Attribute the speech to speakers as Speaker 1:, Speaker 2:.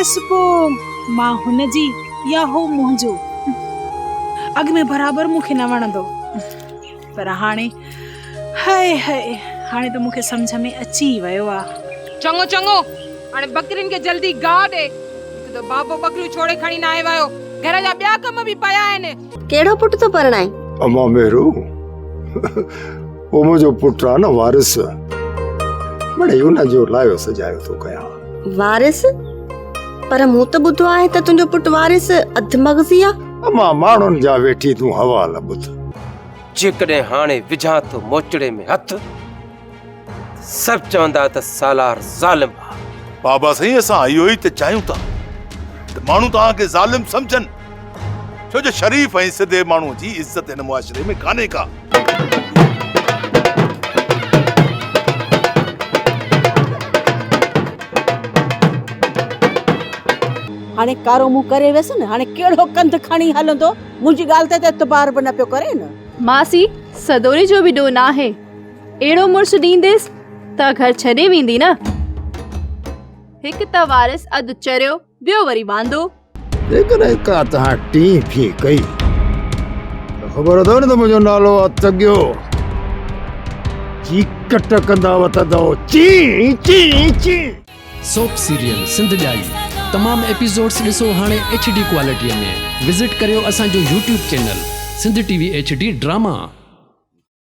Speaker 1: वयसि पोइ मां हुनजी या हो मुंहिंजो अॻ में बराबरि मूंखे न वणंदो, पर हाणे हाय हाय हाणे त मूंखे सम्झ में अची वियो आहे।
Speaker 2: चङो चङो, हाणे बकरिन खे जल्दी गाह ॾे, त बाबो बकरियूं छोड़े खणी न आयो आयो, घर जा ॿिया कम बि पिया आहिनि।
Speaker 3: कहिड़ो पुट तो परणाए?
Speaker 4: अम्मा मेरो वो मुंहिंजो पुट आहे न वारिस, बड़े हुनजो लायो सजायो थो कयां।
Speaker 3: वारिस? पर मूं त ॿुधो आहे त तुंहिंजो पुट वारिस अधमग़ज़ी आहे।
Speaker 4: अम्मा माण्हुनि जा वेठी तूं हवाल ॿुध।
Speaker 5: जेकॾहिं हाणे विझां थो मोचड़े में हथ, सभु चवंदा त सालार ज़ालिम आहे।
Speaker 6: बाबा साईं, असां इहो ई त चाहियूं था त माण्हू तव्हांखे ज़ालिम सम्झनि, छो जो शरीफ़ ऐं सिधे माण्हू जी इज़त हिन मुआशरे में कान्हे का।
Speaker 7: हाणे कारो मुंहुं करे वियसि न, हाणे कहिड़ो कंध खणी हलंदो, मुंहिंजी ॻाल्हि ते एतबार बि न पियो करे न।
Speaker 8: मासी सदोरी जो बि ॾोह न आहे, अहिड़ो मुड़ुसु ॾींदेसि त घर छॾे वेंदी न। हिकु त वारिस अधु चरियो, ॿियो वरी वांदो।
Speaker 4: जेकॾहिं का तव्हां टी फी कई त ख़बर अथव न त मुंहिंजो नालो अतगियो चीकट कंदा वतंदो ची ची ची।
Speaker 9: सोप सीरियल सिंध ॼाई तमाम एपिसोड्स ॾिसो हाणे HD क्वालिटीअ में। विज़िट करियो असांजो YouTube channel Sindh TV HD drama.